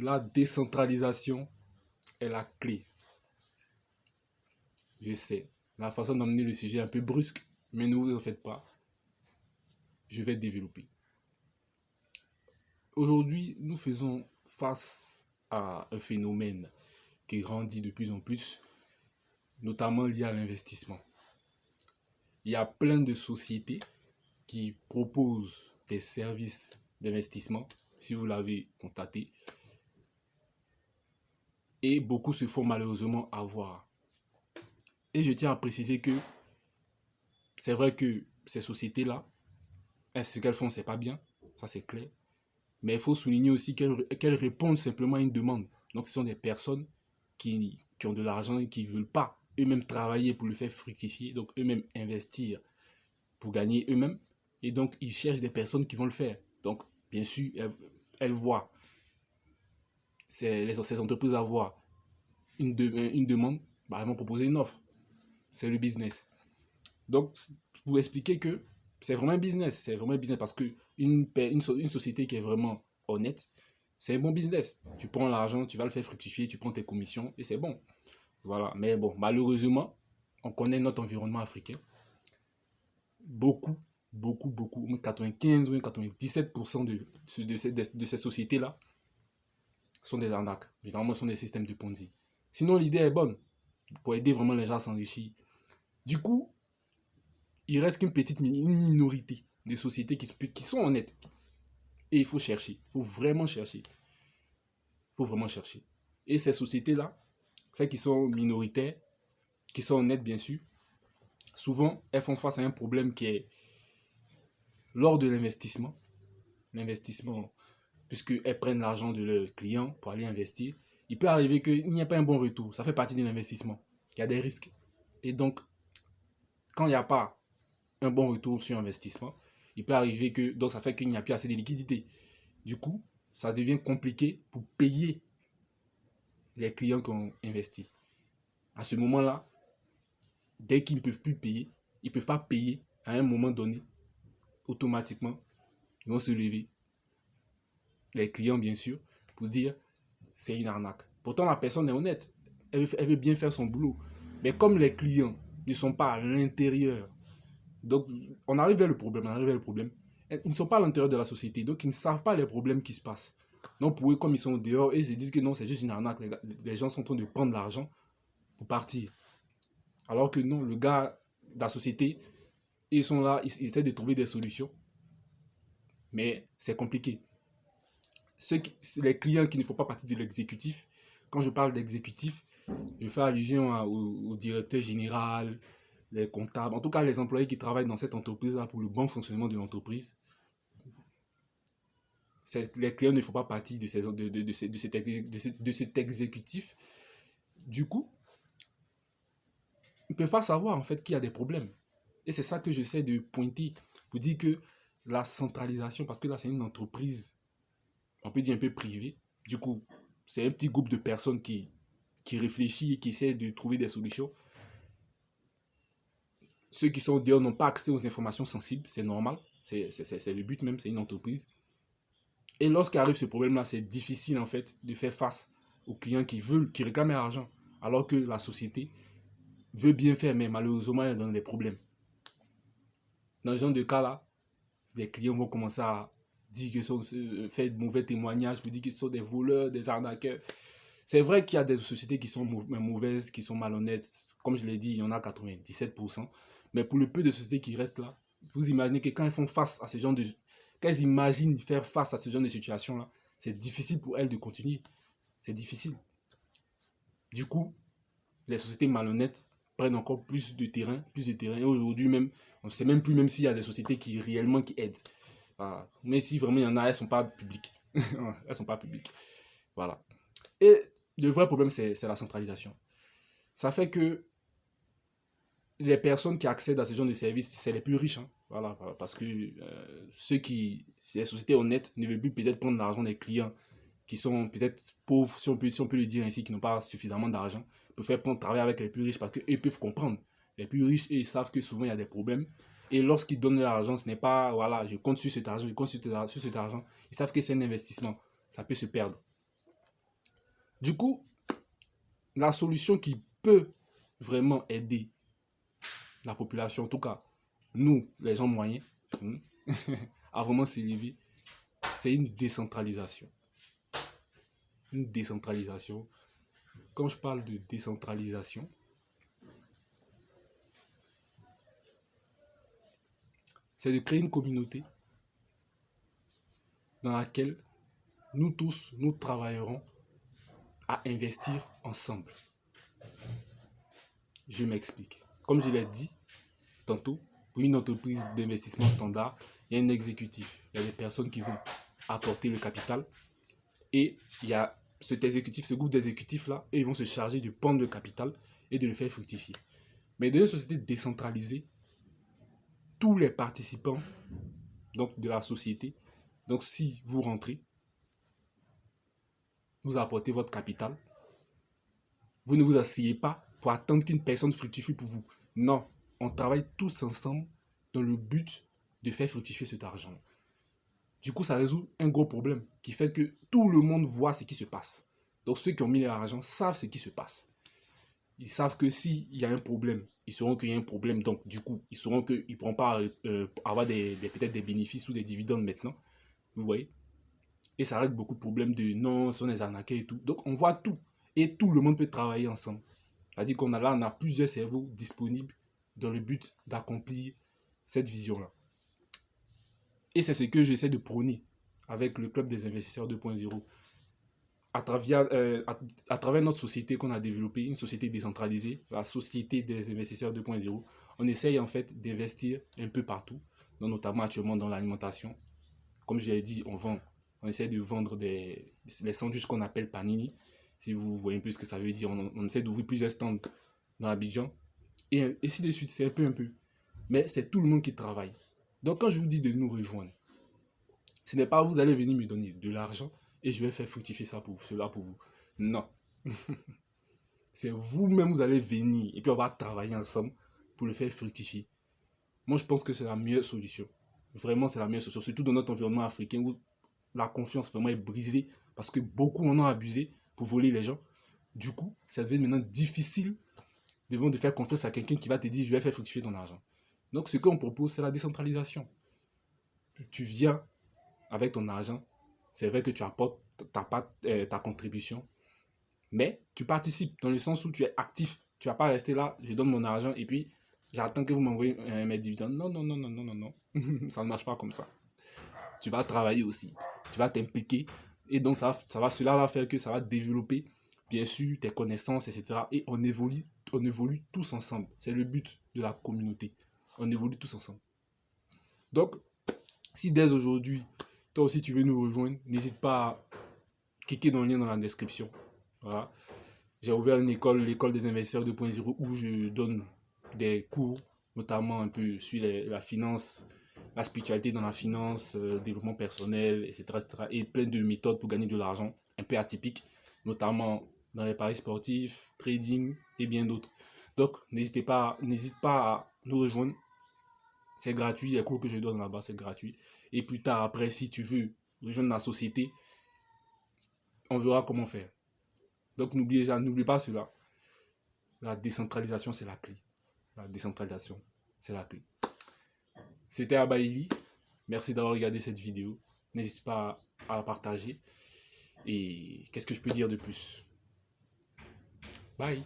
La décentralisation est la clé. Je sais, la façon d'emmener le sujet est un peu brusque, mais ne vous en faites pas. Je vais développer. Aujourd'hui, nous faisons face à un phénomène qui grandit de plus en plus, notamment lié à l'investissement. Il y a plein de sociétés qui proposent des services d'investissement, si vous l'avez constaté, et beaucoup se font malheureusement avoir. Et je tiens à préciser que c'est vrai que ces sociétés-là, ce qu'elles font, c'est pas bien, ça c'est clair. Mais il faut souligner aussi qu'elles répondent simplement à une demande. Donc ce sont des personnes qui ont de l'argent et qui ne veulent pas eux-mêmes travailler pour le faire fructifier, donc eux-mêmes investir pour gagner eux-mêmes. Et donc ils cherchent des personnes qui vont le faire. Donc bien sûr, elles voient ces entreprises avoir une demande, bah, elles vont proposer une offre. C'est le business. Donc, pour expliquer que c'est vraiment un business. C'est vraiment un business parce que une société qui est vraiment honnête, c'est un bon business. Tu prends l'argent, tu vas le faire fructifier, tu prends tes commissions et c'est bon. Voilà. Mais bon, malheureusement, on connaît notre environnement africain. Beaucoup, 95 ou 97% de ces sociétés-là sont des arnaques. Généralement, ce sont des systèmes de Ponzi. Sinon, l'idée est bonne pour aider vraiment les gens à s'enrichir. Du coup, il reste qu'une une minorité de sociétés qui sont honnêtes. Et il faut chercher. Il faut vraiment chercher. Il faut vraiment chercher. Et ces sociétés-là, celles qui sont minoritaires, qui sont honnêtes bien sûr, souvent elles font face à un problème qui est lors de l'investissement. L'investissement, puisqu'elles prennent l'argent de leurs clients pour aller investir, il peut arriver qu'il n'y ait pas un bon retour. Ça fait partie de l'investissement. Il y a des risques. Et donc, quand il n'y a pas un bon retour sur investissement, il peut arriver que, donc ça fait qu'il n'y a plus assez de liquidités. Du coup, ça devient compliqué pour payer les clients qui ont investi. À ce moment-là, dès qu'ils ne peuvent plus payer, ils ne peuvent pas payer à un moment donné, automatiquement, ils vont se lever. Les clients, bien sûr, pour dire c'est une arnaque. Pourtant, la personne est honnête. Elle veut bien faire son boulot. Mais comme les clients ne sont pas à l'intérieur, donc on arrive vers le problème. Ils ne sont pas à l'intérieur de la société, donc ils ne savent pas les problèmes qui se passent. Donc pour eux, comme ils sont dehors, ils se disent que non, c'est juste une arnaque. Les gens sont en train de prendre l'argent pour partir. Alors que non, le gars de la société, ils sont là, ils essaient de trouver des solutions. Mais c'est compliqué. Les clients qui ne font pas partie de l'exécutif, quand je parle d'exécutif, je fais allusion au directeur général, les comptables, en tout cas les employés qui travaillent dans cette entreprise-là pour le bon fonctionnement de l'entreprise. Les clients ne font pas partie de cet exécutif. Du coup, ils ne peuvent pas savoir en fait qu'il y a des problèmes. Et c'est ça que j'essaie de pointer pour dire que la centralisation, parce que là c'est une entreprise, on peut dire un peu privée, du coup c'est un petit groupe de personnes qui réfléchit et qui essaie de trouver des solutions. Ceux qui sont dehors n'ont pas accès aux informations sensibles, c'est normal, c'est le but même, c'est une entreprise. Et lorsqu'arrive ce problème-là, c'est difficile en fait de faire face aux clients qui réclament l'argent, alors que la société veut bien faire, mais malheureusement, elle donne des problèmes. Dans ce genre de cas-là, les clients vont commencer à dire qu'ils sont fait de mauvais témoignages, pour dire qu'ils sont des voleurs, des arnaqueurs. C'est vrai qu'il y a des sociétés qui sont mauvaises, qui sont malhonnêtes. Comme je l'ai dit, il y en a 97%. Mais pour le peu de sociétés qui restent là, vous imaginez que quand elles font face à ce genre de... Quand elles imaginent faire face à ce genre de situation-là, c'est difficile pour elles de continuer. C'est difficile. Du coup, les sociétés malhonnêtes prennent encore plus de terrain. Et aujourd'hui même, on ne sait même plus même s'il y a des sociétés qui réellement qui aident. Voilà. Mais si vraiment il y en a, elles ne sont pas publiques. Elles ne sont pas publiques. Voilà. Et le vrai problème, c'est la centralisation. Ça fait que les personnes qui accèdent à ce genre de services, c'est les plus riches. Hein. Voilà, parce que les sociétés honnêtes ne veulent plus peut-être prendre l'argent des clients qui sont peut-être pauvres, si on peut le dire ainsi, qui n'ont pas suffisamment d'argent, pour faire travailler avec les plus riches parce qu'eux peuvent comprendre. Les plus riches, ils savent que souvent il y a des problèmes. Et lorsqu'ils donnent leur argent, ce n'est pas, voilà, je compte sur cet argent, je compte sur cet argent. Ils savent que c'est un investissement. Ça peut se perdre. Du coup, la solution qui peut vraiment aider la population, en tout cas, nous, les gens moyens, à vraiment s'élever, c'est une décentralisation. Une décentralisation. Quand je parle de décentralisation, c'est de créer une communauté dans laquelle nous tous, nous travaillerons à investir ensemble. Je m'explique. Comme je l'ai dit tantôt, pour une entreprise d'investissement standard, il y a un exécutif. Il y a des personnes qui vont apporter le capital et il y a cet exécutif, ce groupe d'exécutifs-là, et ils vont se charger de prendre le capital et de le faire fructifier. Mais dans une société décentralisée, tous les participants donc, de la société, donc si vous rentrez, vous apportez votre capital, vous ne vous asseyez pas pour attendre qu'une personne fructifie pour vous. Non, on travaille tous ensemble dans le but de faire fructifier cet argent. Du coup, ça résout un gros problème qui fait que tout le monde voit ce qui se passe. Donc ceux qui ont mis leur argent savent ce qui se passe. Ils savent que s'il y a un problème, ils sauront qu'il y a un problème. Donc du coup, ils sauront qu'ils ne pourront pas avoir peut-être des bénéfices ou des dividendes maintenant. Vous voyez? Et ça règle beaucoup de problèmes de non, ce sont des arnaqués et tout. Donc on voit tout. Et tout le monde peut travailler ensemble. C'est-à-dire qu'on a là, on a plusieurs cerveaux disponibles dans le but d'accomplir cette vision-là. Et c'est ce que j'essaie de prôner avec le club des investisseurs 2.0. À travers notre société qu'on a développée, une société décentralisée, la société des investisseurs 2.0, on essaye en fait d'investir un peu partout, notamment actuellement dans l'alimentation. Comme je l'ai dit, on essaie de vendre les sandwichs qu'on appelle panini. Si vous voyez un peu ce que ça veut dire, on essaie d'ouvrir plusieurs stands dans Abidjan. Et ainsi de suite, c'est un peu. Mais c'est tout le monde qui travaille. Donc quand je vous dis de nous rejoindre, ce n'est pas vous allez venir me donner de l'argent et je vais faire fructifier cela pour vous. Non. C'est vous-même, vous allez venir et puis on va travailler ensemble pour le faire fructifier. Moi, je pense que c'est la meilleure solution. Vraiment, c'est la meilleure solution. Surtout dans notre environnement africain où la confiance vraiment est brisée parce que beaucoup en ont abusé pour voler les gens. Du coup, ça devient maintenant difficile de faire confiance à quelqu'un qui va te dire je vais faire fructifier ton argent. Donc, ce qu'on propose, c'est la décentralisation. Tu viens avec ton argent, c'est vrai que tu apportes ta contribution, mais tu participes dans le sens où tu es actif. Tu vas pas rester là, je donne mon argent et puis j'attends que vous m'envoyez mes dividendes. Non, non, non, non, non, non, non. Ça ne marche pas comme ça. Tu vas travailler aussi. Tu vas t'impliquer. Et donc, cela va faire que ça va développer, bien sûr, tes connaissances, etc. Et on évolue tous ensemble. C'est le but de la communauté. On évolue tous ensemble. Donc, si dès aujourd'hui, toi aussi tu veux nous rejoindre, n'hésite pas à cliquer dans le lien dans la description. Voilà. J'ai ouvert une école, l'école des investisseurs 2.0, où je donne des cours, notamment un peu sur la finance, la spiritualité dans la finance, développement personnel, etc., etc. Et plein de méthodes pour gagner de l'argent, un peu atypiques, notamment dans les paris sportifs, trading et bien d'autres. Donc, n'hésite pas à nous rejoindre. C'est gratuit, les cours que je donne là-bas, c'est gratuit. Et plus tard, après, si tu veux rejoindre la société, on verra comment faire. Donc n'oublie pas cela. La décentralisation, c'est la clé. La décentralisation, c'est la clé. C'était Abaïli. Merci d'avoir regardé cette vidéo. N'hésite pas à la partager. Et qu'est-ce que je peux dire de plus? Bye.